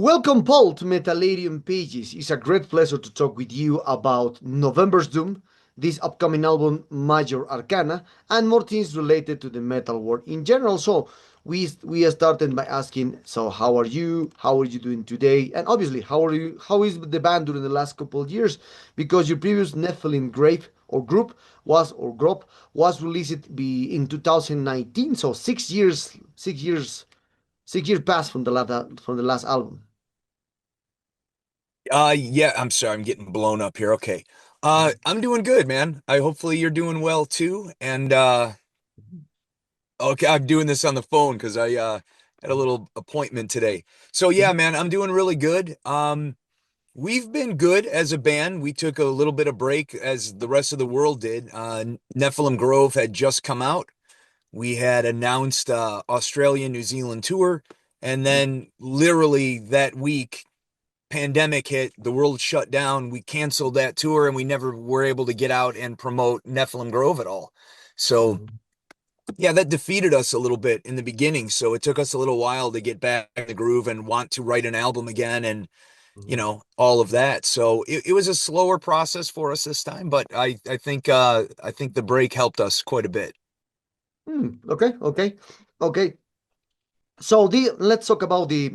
Welcome, Paul, to Metalarium Pages. It's a great pleasure to talk with you about November's Doom, this upcoming album, Major Arcana, and more things related to the metal world in general. So, we started by asking, so how are you? How are you doing today? And obviously, how are you? How is the band during the last couple of years? Because your previous Nephilim grave or group was released in 2019. So 6 years, 6 years, 6 years passed from the last album. Yeah, I'm sorry, I'm getting blown up here. Okay. I'm doing good, man. Hopefully you're doing well too. And okay, I'm doing this on the phone because I had a little appointment today. So yeah, man, I'm doing really good. We've been good as a band. We took a little bit of break as the rest of the world did. Nephilim Grove had just come out. We had announced Australia, New Zealand tour, and then literally that week pandemic hit, the world shut down, we canceled that tour and we never were able to get out and promote Nephilim Grove at all. So, yeah, that defeated us a little bit in the beginning. So it took us a little while to get back in the groove and want to write an album again and, all of that. So it was a slower process for us this time, but I think the break helped us quite a bit. Okay, okay, okay. So let's talk about the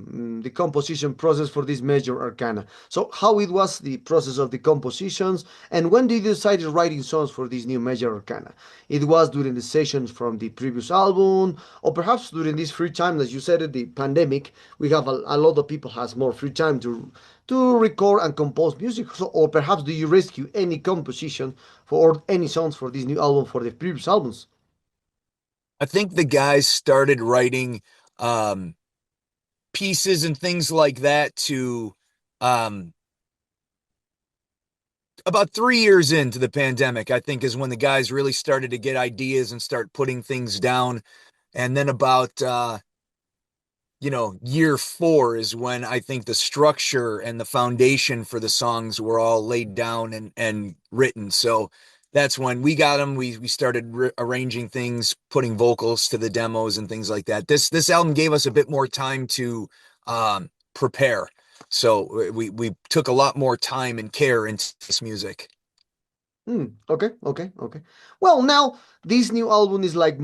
composition process for this major arcana. So how it was the process of the compositions, and when did you decide writing songs for this new major arcana? It was during the sessions from the previous album, or perhaps during this free time, as you said, the pandemic. We have a lot of people has more free time to record and compose music. So, or perhaps do you rescue any composition for or any songs for this new album for the previous albums? I think the guys started writing um, pieces and things like that to um, about 3 years into the pandemic, I think, is when the guys really started to get ideas and start putting things down. And then about year four is when I think the structure and the foundation for the songs were all laid down and written. So that's when we got them. We started arranging things, putting vocals to the demos and things like that. This album gave us a bit more time to prepare. So we took a lot more time and care into this music. Okay, okay, okay. Well, now this new album is like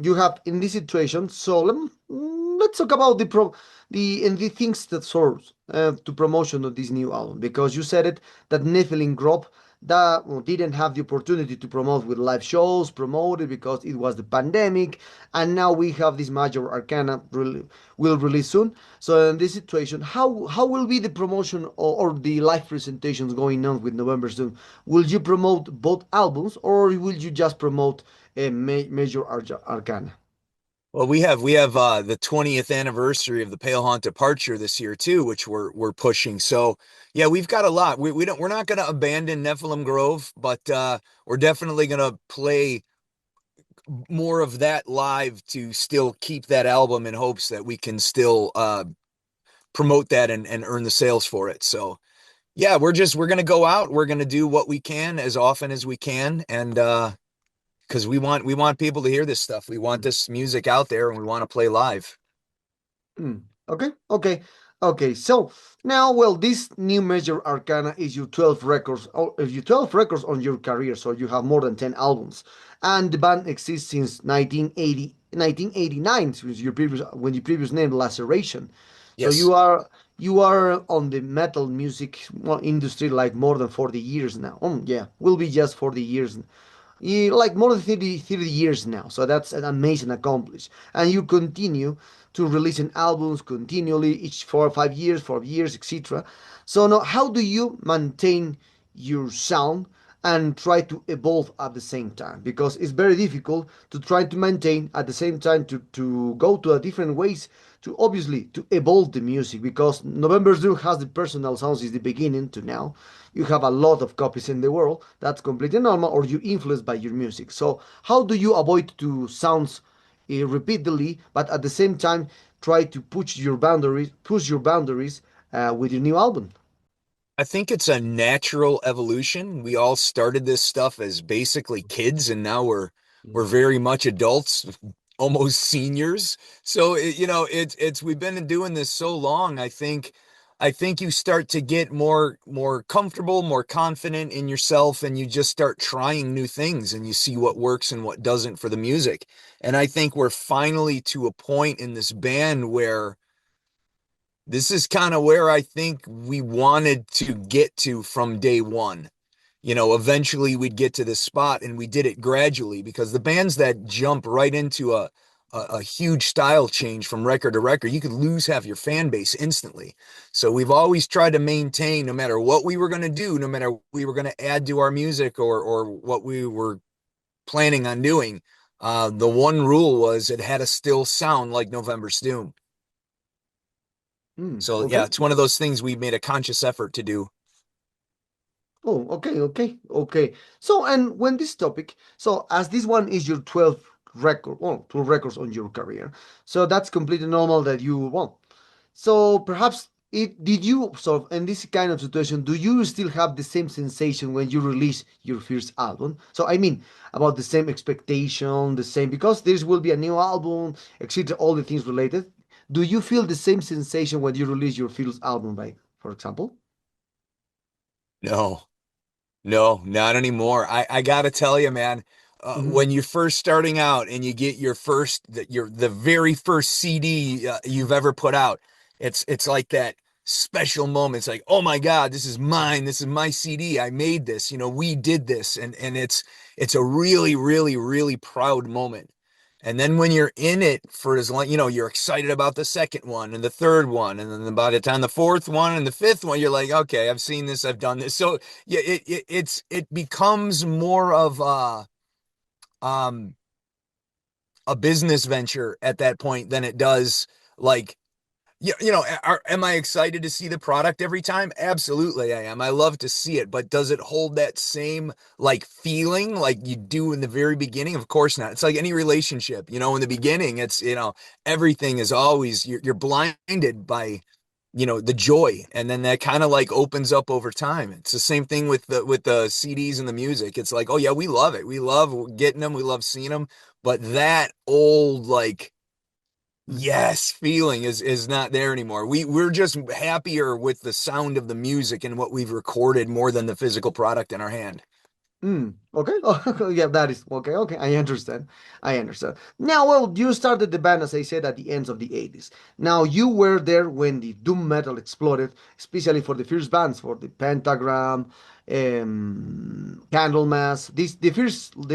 you have in this situation. So let's talk about the things that serves to promotion of this new album because you said it that Nephilim Grove that didn't have the opportunity to promote with live shows, promote it because it was the pandemic, and now we have this major Arcana will release soon. So in this situation, how will be the promotion or the live presentations going on with November soon? Will you promote both albums or will you just promote a major arcana? Well, we have the 20th anniversary of the Pale Haunt departure this year too, which we're pushing. So yeah, we've got a lot. We're not gonna abandon Nephilim Grove, but we're definitely gonna play more of that live to still keep that album in hopes that we can still promote that and earn the sales for it. So yeah, we're gonna go out, we're gonna do what we can as often as we can, and because we want people to hear this stuff. We want this music out there and we want to play live. Hmm. Okay, okay, okay. So now, well, this new major arcana is your 12 records, or your 12 records on your career. So you have more than 10 albums, and the band exists since 1980, 1989, since your previous when your previous name Laceration. So Yes. you are on the metal music industry like more than 40 years now. Yeah, will be just 40 years like more than 30 years now. So that's an amazing accomplishment. And you continue to releasing albums continually each 4 or 5 years, 4 years, etc. So now, how do you maintain your sound and try to evolve at the same time? Because it's very difficult to try to maintain at the same time to go to a different ways to obviously to evolve the music because November Zoo has the personal sounds is the beginning to now. You have a lot of copies in the world. That's completely normal, or you influenced by your music. So how do you avoid to sounds repeatedly, but at the same time try to push your boundaries with your new album? I think it's a natural evolution. We all started this stuff as basically kids and now we're very much adults, almost seniors. So it's we've been doing this so long. I think I think you start to get more comfortable, more confident in yourself, and you just start trying new things and you see what works and what doesn't for the music. And I think we're finally to a point in this band where this is kind of where I think we wanted to get to from day one. Eventually we'd get to this spot, and we did it gradually, because the bands that jump right into a huge style change from record to record, you could lose half your fan base instantly. So we've always tried to maintain, no matter what we were going to do, no matter what we were going to add to our music, or what we were planning on doing, the one rule was it had to still sound like November's Doom. So yeah, Okay. it's one of those things we made a conscious effort to do. Oh, okay, okay, okay. So, and when this topic, so as this one is your 12th record, well, 12 records on your career, so that's completely normal that you, well, so perhaps did you, so in this kind of situation, do you still have the same sensation when you release your first album? So, I mean, about the same expectation, the same, because there will be a new album, etc., all the things related. Do you feel the same sensation when you release your first album, right? For example? No. No, not anymore. I gotta tell you, man, Mm-hmm. when you're first starting out and you get the very first CD you've ever put out, it's like that special moment. It's like, oh my God, this is mine. This is my CD. I made this. We did this, and it's a really, really, really proud moment. And then when you're in it for as long, you're excited about the second one and the third one. And then by the time the fourth one and the fifth one, you're like, okay, I've seen this, I've done this. So yeah, it becomes more of um a business venture at that point than it does, like, am I excited to see the product every time? Absolutely, I am. I love to see it, but does it hold that same like feeling like you do in the very beginning? Of course not. It's like any relationship, in the beginning, it's, everything is always, you're blinded by, the joy, and then that kind of like opens up over time. It's the same thing with the CDs and the music. It's like, oh yeah, we love it. We love getting them. We love seeing them, but that old, like, yes feeling is not there anymore. We're just happier with the sound of the music and what we've recorded more than the physical product in our hand. Okay. Oh, yeah, that is okay. Okay, I understand. I understand. Now, well, you started the band, as I said, at the ends of the 80s. Now, you were there when the doom metal exploded, especially for the first bands, for the Pentagram, Candlemass, the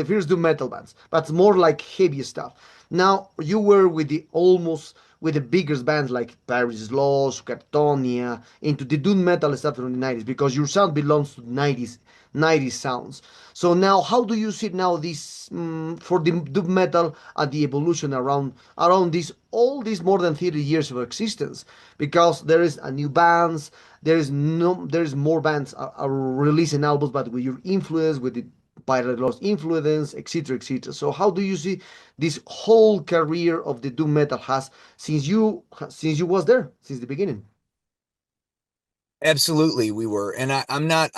first doom metal bands, but more like heavy stuff. Now, you were with the biggest bands like Paris Lost, Cartonia, into the doom metal stuff from the 90s, because your sound belongs to 90s sounds. So now, how do you see now this for the doom metal and the evolution around this all these more than 30 years of existence? Because there is a new bands, there is more bands are releasing albums, but with your influence, with the Pirate Lost influence, etc., etc. So how do you see this whole career of the doom metal has since you was there since the beginning? Absolutely, we were. And I'm not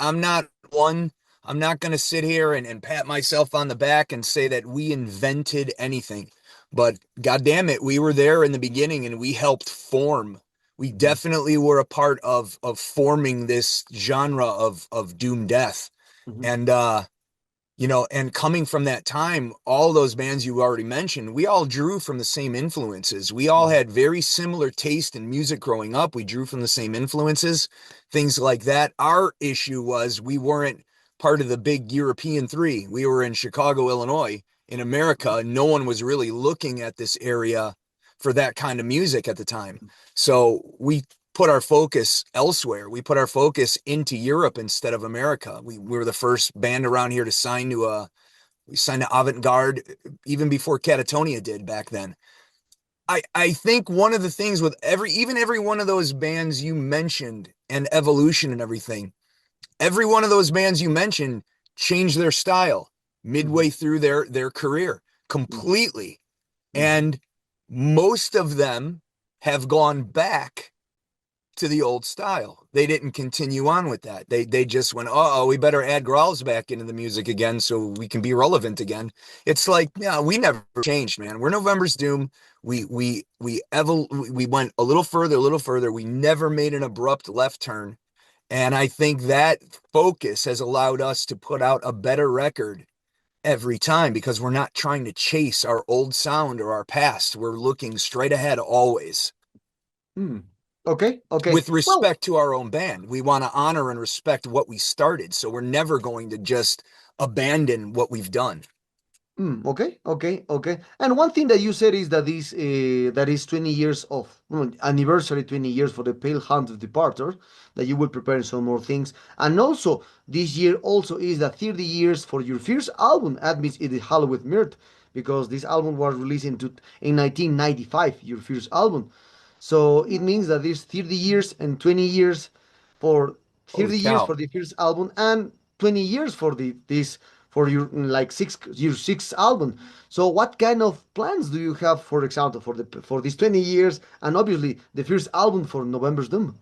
going to sit here and pat myself on the back and say that we invented anything. But God damn it, we were there in the beginning and we helped form. We Mhm, definitely were a part of forming this genre of doom death. mhm, And and coming from that time, all those bands you already mentioned, we all drew from the same influences. We all mhm, had very similar taste in music growing up. We drew from the same influences, things like that. Our issue was we weren't part of the big European three. We were in Chicago, Illinois, in America, and no one was really looking at this area for that kind of music at the time. So we put our focus elsewhere. We put our focus into Europe instead of America. We were the first band around here to sign to we signed to Avant-Garde even before Catatonia did back then. I think one of the things with every one of those bands you mentioned, and evolution and everything, every one of those bands you mentioned changed their style mhm, midway through their career mhm, completely. mhm, And most of them have gone back to the old style. They didn't continue on with that. They just went, oh, we better add growls back into the music again so we can be relevant again. It's like, yeah, we never changed, man. We're November's Doom. We went a little further, a little further. We never made an abrupt left turn. And I think that focus has allowed us to put out a better record every time because we're not trying to chase our old sound or our past. We're looking straight ahead always Hmm. Okay, okay. with Well, respect to our own band. We want to honor and respect what we started. So we're never going to just abandon what we've done. Okay, okay, okay. And one thing that you said is that this that is 20 years of anniversary, 20 years for the Pale Hunt of Departure, that you will prepare some more things. And also this year also is the 30 years for your first album, Admits It is Halloween Mirth, because this album was released in 1995, your first album. So it means that this 30 years and 20 years for Holy 30 years cow. for the first album and 20 years for the this for your like your sixth album. So what kind of plans do you have, for example, for these 20 years and obviously the first album for November's Doom?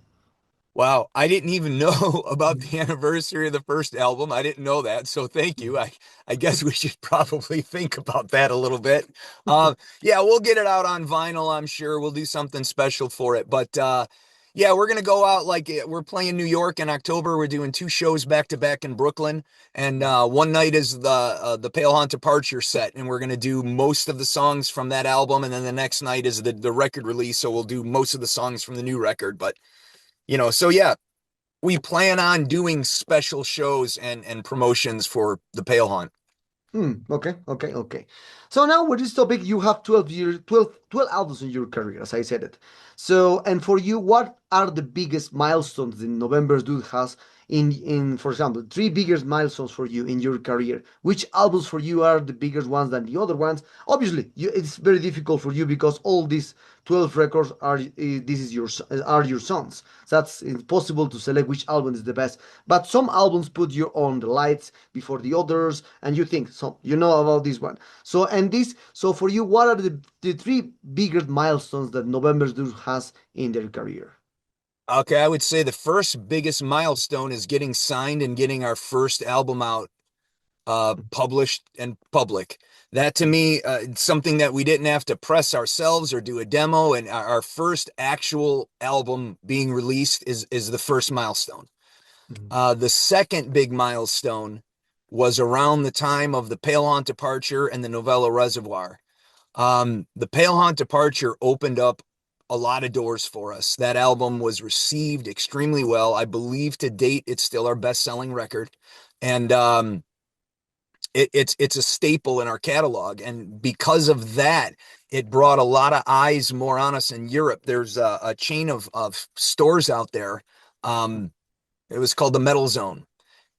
Wow, I didn't even know about the anniversary of the first album. I didn't know that. So thank you. I guess we should probably think about that a little bit. Yeah, we'll get it out on vinyl, I'm sure. We'll do something special for it. But yeah, we're gonna go out like we're playing New York in October. We're doing two shows back to back in Brooklyn. And one night is the Pale Haunt Departure set, and we're gonna do most of the songs from that album, and then the next night is the record release, so we'll do most of the songs from the new record. But so yeah, we plan on doing special shows and promotions for the Pale Hunt. Okay, okay, okay. So now with this topic, you have 12 years, 12 albums in your career, as I said it. So, and for you, what are the biggest milestones in November's Dude has for example, three biggest milestones for you in your career? Which albums for you are the biggest ones than the other ones? Obviously, it's very difficult for you because all these 12 records are your sons. That's impossible to select which album is the best. But some albums put you on the lights before the others, and you think so. You know about this one. So for you, what are the three biggest milestones that November's Dude has in their career? Okay, I would say the first biggest milestone is getting signed and getting our first album out, published and public. That to me, something that we didn't have to press ourselves or do a demo, and our first actual album being released is the first milestone. The second big milestone was around the time of the Pale Haunt Departure and the Novella Reservoir. The Pale Haunt Departure opened up a lot of doors for us. That album was received extremely well. I believe to date it's still our best-selling record, and it's a staple in our catalog. And because of that, it brought a lot of eyes more on us in Europe. There's a chain of stores out there. It was called the Metal Zone.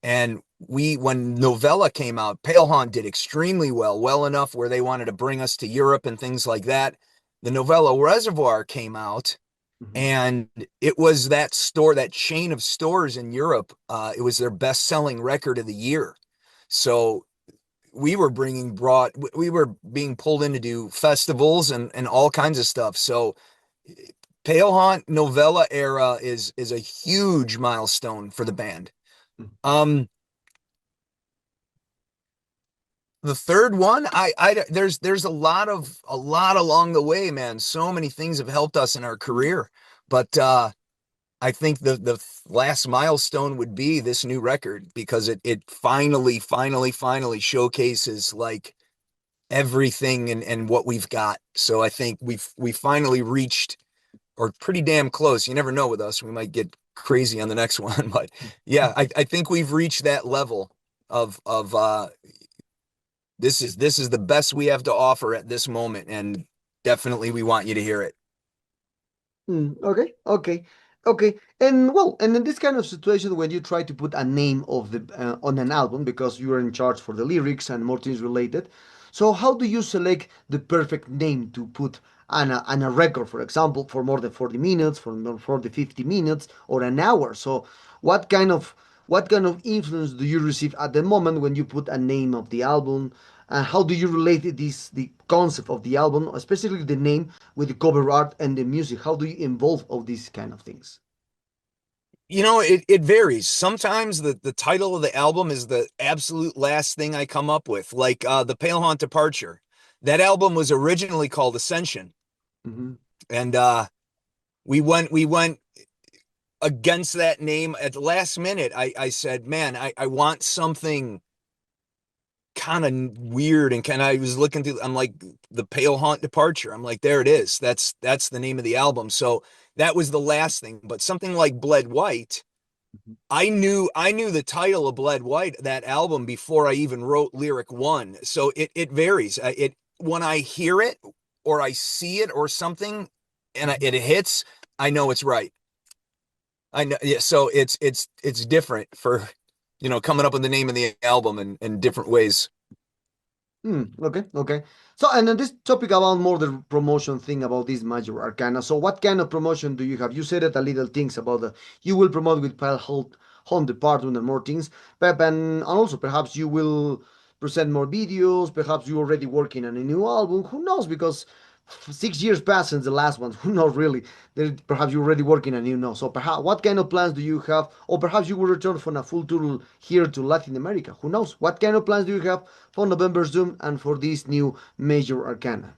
And when Novella came out, Pale Haunt did extremely well, well enough where they wanted to bring us to Europe and things like that. The Novella Reservoir came out, Mhm. and it was that store, that chain of stores in Europe. It was their best-selling record of the year. So we were being pulled in to do festivals and all kinds of stuff. So Pale Haunt Novella era is a huge milestone for the band. Um, The third one, there's a lot along the way, man. So many things have helped us in our career, but I think the last milestone would be this new record because it finally showcases like everything and what we've got. So I think we finally reached or pretty damn close. You never know with us, we might get crazy on the next one, but yeah, I think we've reached that level of this is the best we have to offer at this moment, and definitely we want you to hear it. Okay, okay, okay. And well, and in this kind of situation, when you try to put a name of the on an album because you are in charge for the lyrics and more things related, so how do you select the perfect name to put on a record, for example, for more than 40 minutes, for the 50 minutes, or an hour? So what kind of influence do you receive at the moment when you put a name of the album? And how do you relate the concept of the album, especially the name, with the cover art and the music? How do you involve all these kind of things? it varies. Sometimes the title of the album is the absolute last thing I come up with, like the Pale Haunt Departure. That album was originally called Ascension, Hmm. and we went against that name at the last minute. I said, man, I want something kind of weird, and I was looking through, I'm like, the Pale Haunt Departure. I'm like, there it is. That's the name of the album. So that was the last thing. But something like Bled White, I knew the title of Bled White, that album, before I even wrote lyric one. So it varies. It when I hear it or I see it or something and it hits, I know it's right. I know, yeah. So it's different for coming up with the name of the album in different ways. Okay, okay. So, and then this topic about more the promotion thing about this major arcana. So, what kind of promotion do you have? You said it a little things about the you will promote with Pile Home Department and more things, but and also perhaps you will present more videos. Perhaps you're already working on a new album. Who knows? Because 6 years passed since the last one. Who knows really? There, perhaps you're already working on a new now. So, perhaps what kind of plans do you have? Or perhaps you will return from a full tour here to Latin America. Who knows? What kind of plans do you have for November's Doom and for this new major arcana?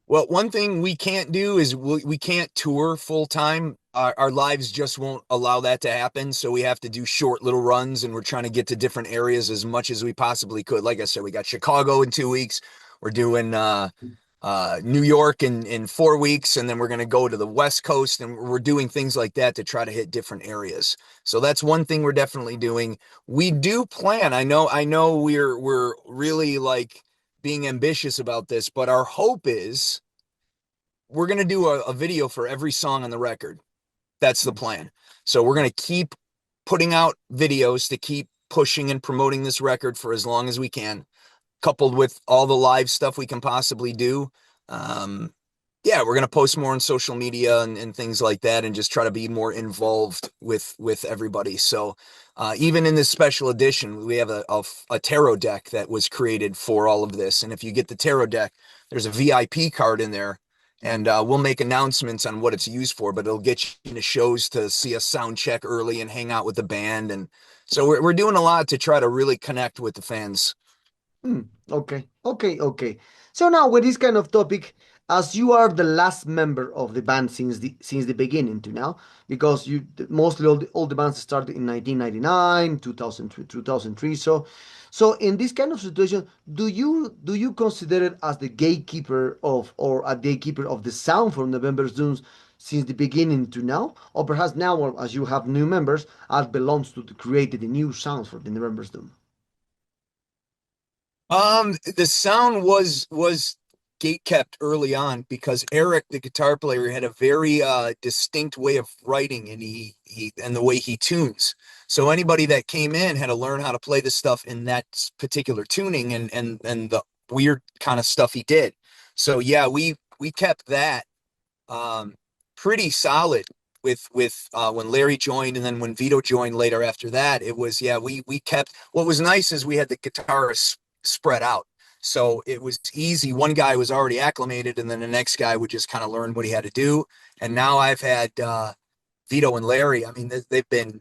Well, one thing we can't do is we can't tour full time. Our lives just won't allow that to happen. So we have to do short little runs, and we're trying to get to different areas as much as we possibly could. Like I said, we got Chicago in 2 weeks. We're doing New York in 4 weeks, and then we're going to go to the West Coast, and we're doing things like that to try to hit different areas. So that's one thing we're definitely doing. We do plan. I know we're really like being ambitious about this, but our hope is we're going to do a video for every song on the record. That's the plan. So we're going to keep putting out videos to keep pushing and promoting this record for as long as we can, coupled with all the live stuff we can possibly do. Um, yeah, we're going to post more on social media and things like that, and just try to be more involved with everybody. So even in this special edition, we have a tarot deck that was created for all of this. And if you get the tarot deck, there's a VIP card in there. And we'll make announcements on what it's used for, but it'll get you into shows to see a sound check early and hang out with the band. And so we're doing a lot to try to really connect with the fans. Okay, okay, okay. So now with this kind of topic, as you are the last member of the band since the beginning to now, because you mostly all the bands started in 1999, 2002, 2003. So in this kind of situation, do you consider it as the gatekeeper of or a gatekeeper of the sound for November's Dooms since the beginning to now, or perhaps now, or as you have new members, as belongs to the created the new sounds for the November's Doom? The sound was gate kept early on because Eric, the guitar player, had a very distinct way of writing, and he and the way he tunes. So anybody that came in had to learn how to play the stuff in that particular tuning and the weird kind of stuff he did. So yeah, we kept that um pretty solid with when Larry joined, and then when Vito joined later after that. It was, yeah, we kept, what was nice is we had the guitarists spread out. So it was easy. One guy was already acclimated, and then the next guy would just kind of learn what he had to do. And now I've had Vito and Larry. I mean, they've been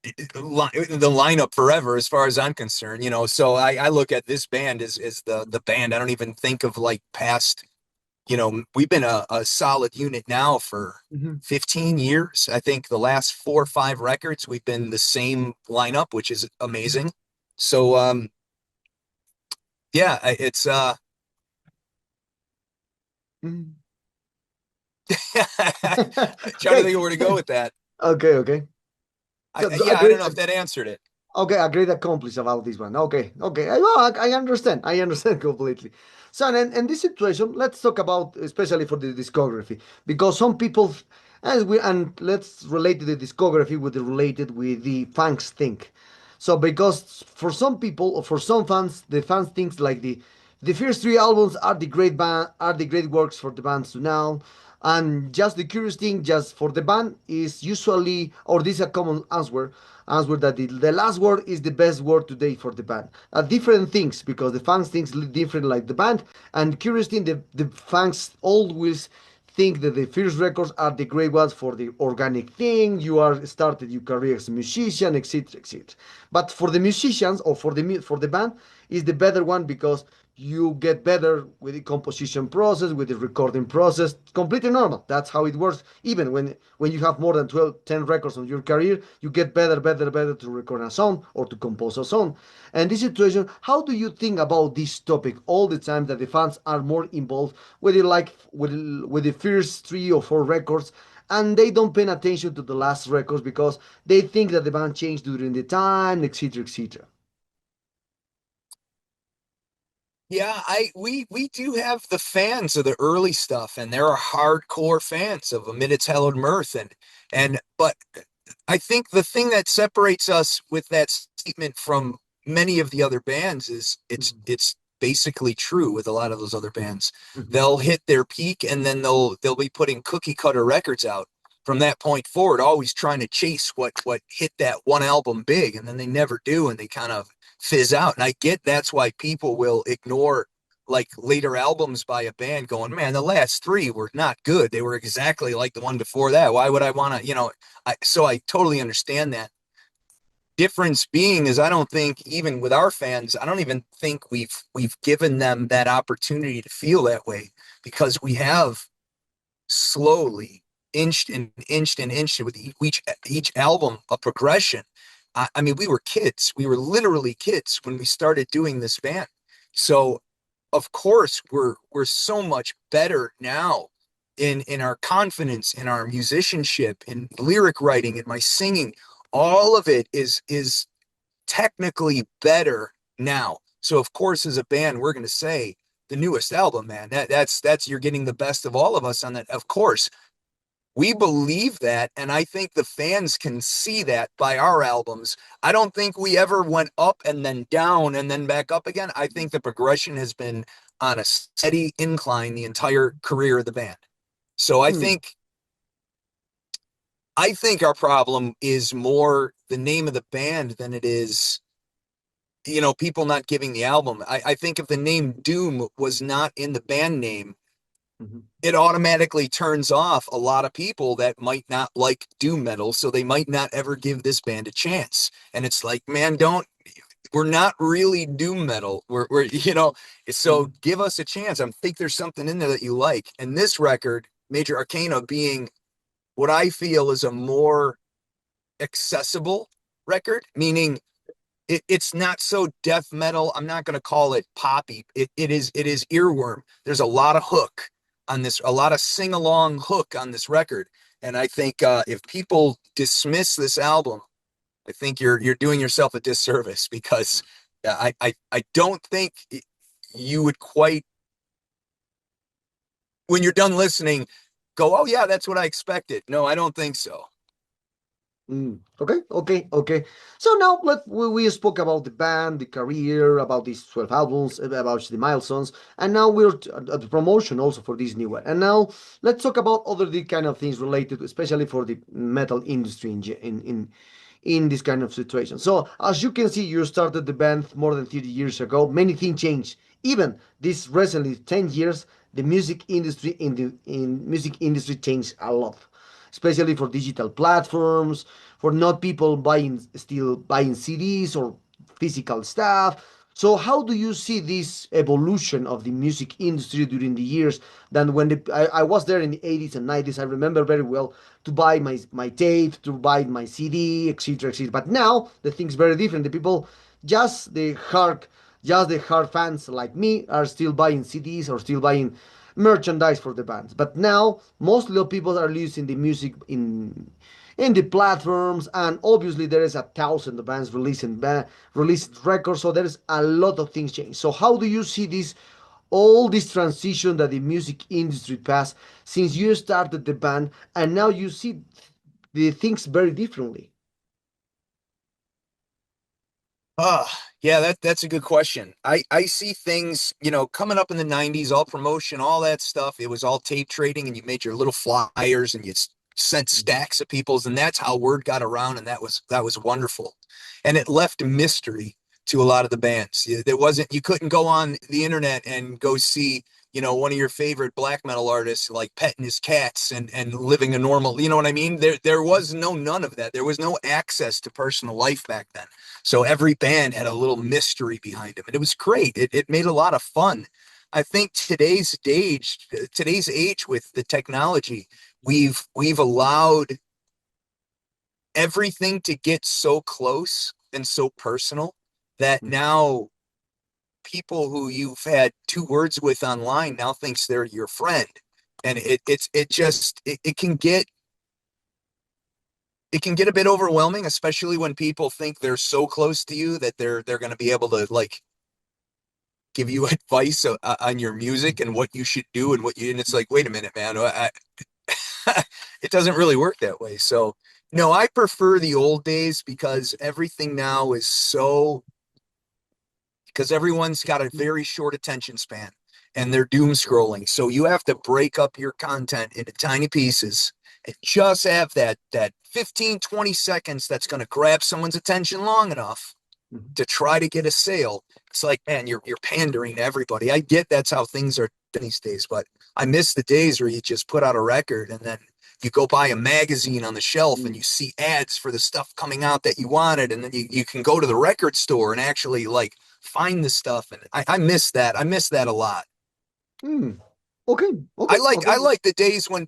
the lineup forever as far as I'm concerned. So I look at this band as the band. I don't even think of like past. We've been a solid unit now for Mhm. 15 years. I think the last 4 or 5 records, we've been the same lineup, which is amazing. So, yeah, it's Mhm. trying to Okay, think of where to go with that. okay, okay. So Yeah, I agree. don't know if that answered it. Okay, a great accomplice about this one. Okay, okay. I understand. I understand completely. So, and in this situation, let's talk about especially for the discography, because some people, and let's relate to the discography with the related with the fans think. So, because for some people or for some fans, the fans thinks like the first three albums are the great band are the great works for the bands to now. And just the curious thing, just for the band, is usually, or this is a common answer that the last word is the best word today for the band. Different things because the fans think different like the band. And curious thing, the fans always think that the first records are the great ones for the organic thing. You are started your career as a musician, etc., etc. But for the musicians or for the band, is the better one because you get better with the composition process, with the recording process. Completely normal. That's how it works. Even when you have more than 12, 10 records on your career, you get better to record a song or to compose a song. And this situation, how do you think about this topic all the time that the fans are more involved with it, like with the first 3 or 4 records, and they don't pay attention to the last records because they think that the band changed during the time, etc., etc. Yeah, we do have the fans of the early stuff, and there are hardcore fans of Amid Its Hallowed Mirth, and but I think the thing that separates us with that statement from many of the other bands is it's basically true with a lot of those other bands. Mhm. They'll hit their peak and then they'll be putting cookie cutter records out from that point forward, always trying to chase what hit that one album big, and then they never do, and they kind of fizz out. And I get that's why people will ignore like later albums by a band going, man, the last 3 were not good. They were exactly like the one before that. Why would I want to, so I totally understand that. Difference being is I don't think even with our fans, I don't even think we've given them that opportunity to feel that way because we have slowly inched with each album a progression. I mean, we were kids. We were literally kids when we started doing this band. So of course we're so much better now in our confidence, in our musicianship, in lyric writing, in my singing. All of it is technically better now. So of course, as a band, we're going to say the newest album, man. That's you're getting the best of all of us on that. Of course, we believe that, and I think the fans can see that by our albums. I don't think we ever went up and then down and then back up again. I think the progression has been on a steady incline the entire career of the band. So Mm, I think our problem is more the name of the band than it is, people not giving the album. I think if the name Doom was not in the band name, mhm, it automatically turns off a lot of people that might not like doom metal, so they might not ever give this band a chance. And it's like, man, we're not really doom metal. So mhm, give us a chance. I think there's something in there that you like. And this record, Major Arcana, being what I feel is a more accessible record, meaning it's not so death metal. I'm not going to call it poppy. It is earworm. There's a lot of hook on this, a lot of sing along hook on this record. And I think if people dismiss this album, I think you're doing yourself a disservice because I don't think you would quite, when you're done listening, go, oh yeah, that's what I expected. No, I don't think so. Okay, okay, okay. So now we spoke about the band, the career, about these 12 albums, about the milestones, and now we're at the promotion also for this new one. And now let's talk about other the kind of things related, especially for the metal industry in this kind of situation. So as you can see, you started the band more than 30 years ago. Many things changed. Even this recently 10 years, the music industry in music industry changed a lot, especially for digital platforms, for not people still buying CDs or physical stuff. So how do you see this evolution of the music industry during the years? Then when I was there in the 80s and 90s, I remember very well to buy my tape, to buy my CD, etc., etc. But now the thing's very different. The people, just the hard, just the hard fans like me, are still buying CDs or still buying merchandise for the bands. But now mostly of people are listening the music in the platforms, and obviously there is 1,000 bands released records, so there is a lot of things change. So how do you see this all this transition that the music industry passed since you started the band and now you see the things very differently? Uh, yeah, that's a good question. I see things, coming up in the 90s, all promotion, all that stuff. It was all tape trading and you made your little flyers and you sent Mhm. stacks of people's and that's how word got around and that was wonderful. And it left mystery to a lot of the bands. There wasn't You couldn't go on the internet and go see one of your favorite black metal artists like petting his cats and living a normal, you know what I mean? There was none of that. There was no access to personal life back then. So every band had a little mystery behind them, and it was great. It made a lot of fun. I think today's age with the technology, we've allowed everything to get so close and so personal that now people who you've had 2 words with online now thinks they're your friend. And it can get a bit overwhelming, especially when people think they're so close to you that they're going to be able to like give you advice on your music and what you should do and it's like, wait a minute, man, it doesn't really work that way. So no, I prefer the old days because everything now is so because everyone's got a very short attention span and they're doom scrolling. So you have to break up your content into tiny pieces and just have that 15, 20 seconds that's going to grab someone's attention long enough to try to get a sale. It's like, man, you're pandering to everybody. I get that's how things are these days, but I miss the days where you just put out a record and then you go buy a magazine on the shelf and you see ads for the stuff coming out that you wanted, and then you can go to the record store and actually like find the stuff. And I miss that. I miss that a lot. Mm. Okay, I okay, like okay. I like the days when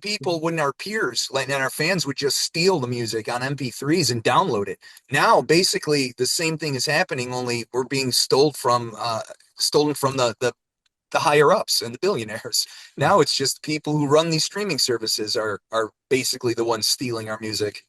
our peers like and our fans would just steal the music on MP3s and download it. Now basically the same thing is happening, only we're being stolen from the higher ups and the billionaires. Now it's just people who run these streaming services are basically the ones stealing our music.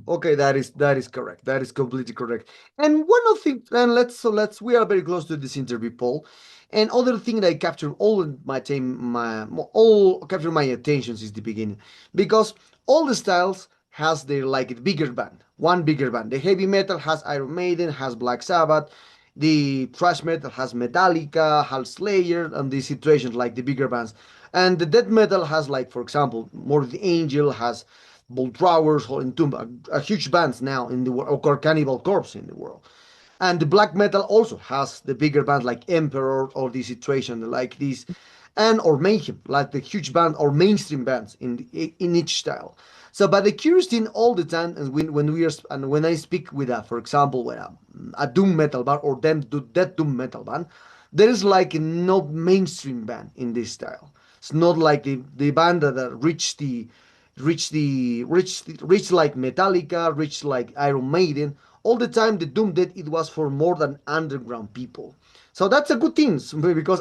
Okay, that is correct. That is completely correct. And one of the and let's we are very close to this interview, Paul. And other thing that I capture all my time, my all capture my attention since the beginning, because all the styles has their like bigger band, one bigger band. The heavy metal has Iron Maiden, has Black Sabbath. The thrash metal has Metallica, has Slayer, and the situations like the bigger bands. And the death metal has like, for example, more the Angel has Boltrawers or Entomb, a huge bands now in the world, or Cannibal Corpse in the world. And the black metal also has the bigger bands like Emperor or the situation like this, and or Mayhem, like the huge band or mainstream bands in each style. So, but the curious thing all the time, and when we are and when I speak with for example, with a doom metal band or that doom metal band, there is like no mainstream band in this style. It's not like the band that reach like Metallica, reach like Iron Maiden. All the time, the Doom Dead it was for more than underground people. So that's a good thing because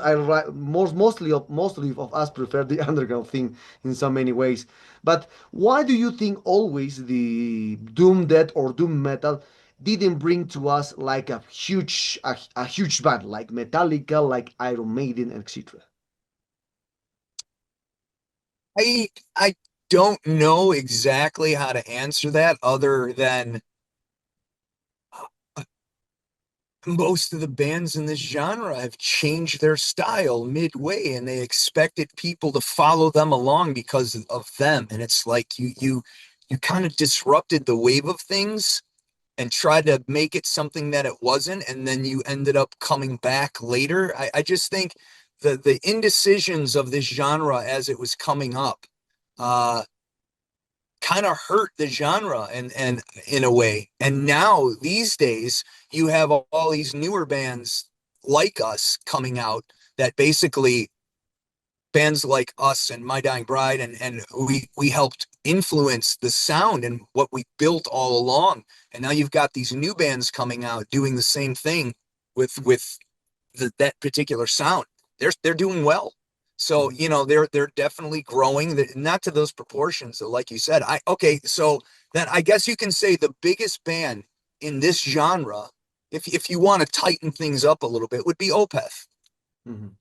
mostly of us prefer the underground thing in so many ways. But why do you think always the Doom Dead or Doom Metal didn't bring to us like a huge band like Metallica, like Iron Maiden, etc.? I don't know exactly how to answer that other than most of the bands in this genre have changed their style midway and they expected people to follow them along because of them. And it's like you kind of disrupted the wave of things and tried to make it something that it wasn't, and then you ended up coming back later. I just think the indecisions of this genre as it was coming up uh kind of hurt the genre and in a way. And now these days you have all these newer bands like us coming out that basically bands like us and My Dying Bride and we helped influence the sound and what we built all along. And now you've got these new bands coming out doing the same thing with that particular sound. They're doing well. So, they're definitely growing, not to those proportions, like you said. So then I guess you can say the biggest band in this genre, if you want to tighten things up a little bit, would be Opeth. Mhm.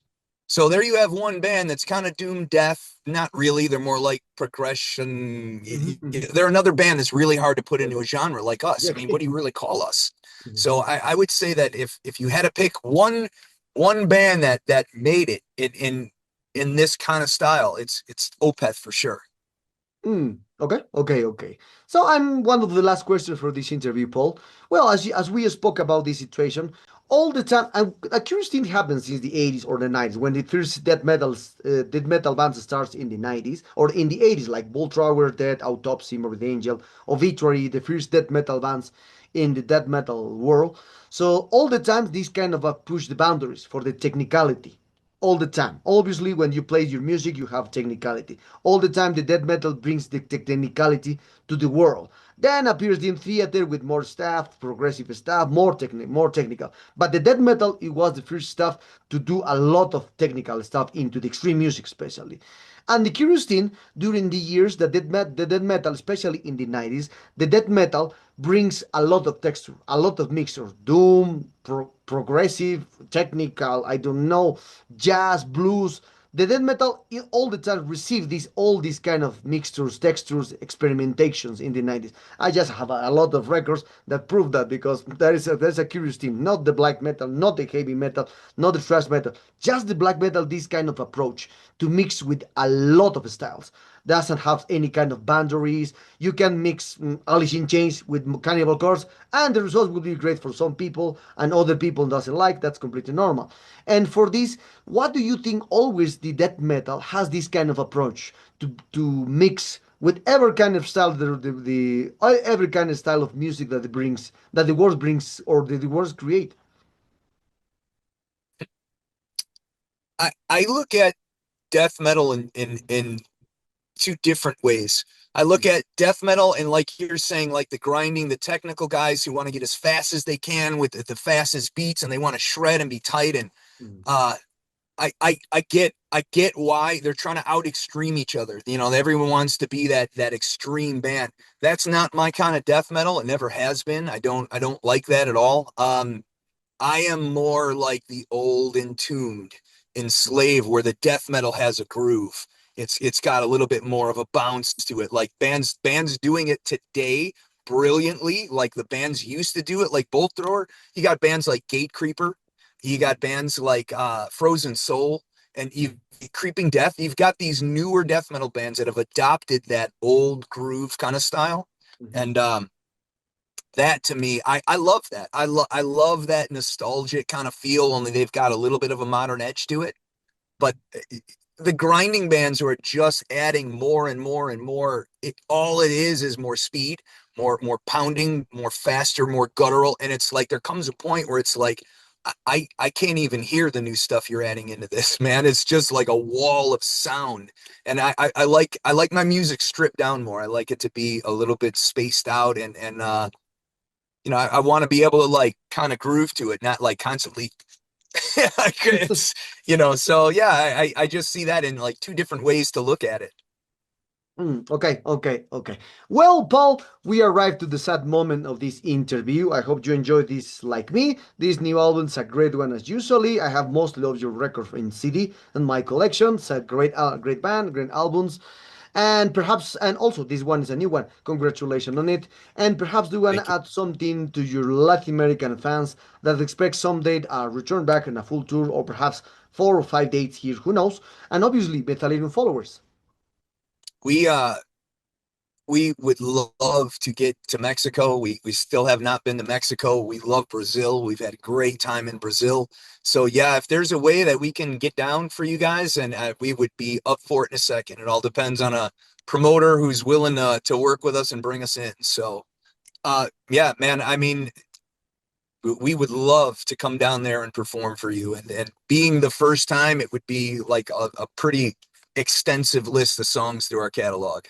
So there you have one band that's kind of doom death. Not really. They're more like progression. Mhm, mhm. They're another band that's really hard to put into a genre like us. Yeah. I mean, what do you really call us? Mhm. So I would say that if you had to pick one band that made it in this kind of style, it's Opeth for sure. Okay, okay, okay. So, and one of the last questions for this interview, Paul. Well, as we spoke about this situation, all the time. And a curious thing happens since the 80s or the 90s when the first death metal bands starts in the 90s or in the 80s, like Bolt Thrower, Dead, Autopsy, Morbid Angel, Obituary, the first death metal bands in the death metal world. So all the time, these kind of push the boundaries for the technicality. All the time. Obviously, when you play your music, you have technicality. All the time, the death metal brings the technicality to the world. Then appears in theater with more staff, progressive stuff, more technical. But the death metal, it was the first stuff to do a lot of technical stuff into the extreme music, especially. And the curious thing, during the years, the death metal, especially in the 90s, the death metal brings a lot of texture, a lot of mixture, doom, progressive, technical, I don't know, jazz, blues. The death metal all the time received all these kind of mixtures, textures, experimentations in the 90s. I just have a lot of records that prove that because there's a curious thing. Not the black metal, not the heavy metal, not the thrash metal, just the black metal. This kind of approach to mix with a lot of styles doesn't have any kind of boundaries. You can mix Alice in Chains with Cannibal Corpse, and the result will be great for some people, and other people doesn't like. That's completely normal. And for this, what do you think? Always the death metal has this kind of approach to mix with every kind of style, every kind of style of music that it brings, that the world brings, or the words create. I look at death metal in two different ways. I look at death metal and like you're saying, like the grinding, the technical guys who want to get as fast as they can with the fastest beats and they want to shred and be tight. And Mm. uh I get why they're trying to out extreme each other. You know, everyone wants to be that extreme band. That's not my kind of death metal. It never has been. I don't like that at all. I am more like the old Entombed, Enslaved, where the death metal has a groove. It's got a little bit more of a bounce to it. Like bands doing it today brilliantly, like the bands used to do it, like Bolt Thrower. You got bands like Gate Creeper. You got bands like Frozen Soul and you Creeping Death. You've got these newer death metal bands that have adopted that old groove kind of style. Mhm. And that to me, I love that. I love that nostalgic kind of feel, only they've got a little bit of a modern edge to it. But the grinding bands who are just adding more and more and more, all it is more speed, more pounding, more faster, more guttural. And it's like there comes a point where it's like I can't even hear the new stuff you're adding into this, man. It's just like a wall of sound. And I like my music stripped down more. I like it to be a little bit spaced out and you know, I want to be able to like kind of groove to it, not like constantly. It's, you know, so yeah, I just see that in like two different ways to look at it. Okay. Well, Paul, we arrived to the sad moment of this interview. I hope you enjoyed this like me. This new album's a great one as usually. I have mostly of your records in CD in my collection. It's a great band, great albums. And perhaps, and also this one is a new one. Congratulations on it. And perhaps do you want Thank to you. add something to your Latin American fans that expect someday a return back in a full tour or perhaps 4 or 5 dates here, who knows? And obviously, Metallarium followers. We we would love to get to Mexico. We still have not been to Mexico. We love Brazil. We've had a great time in Brazil. So yeah, if there's a way that we can get down for you guys, and we would be up for it in a second. It all depends on a promoter who's willing to work with us and bring us in. So yeah, man. I mean, we would love to come down there and perform for you. And being the first time, it would be like a pretty extensive list of songs through our catalog.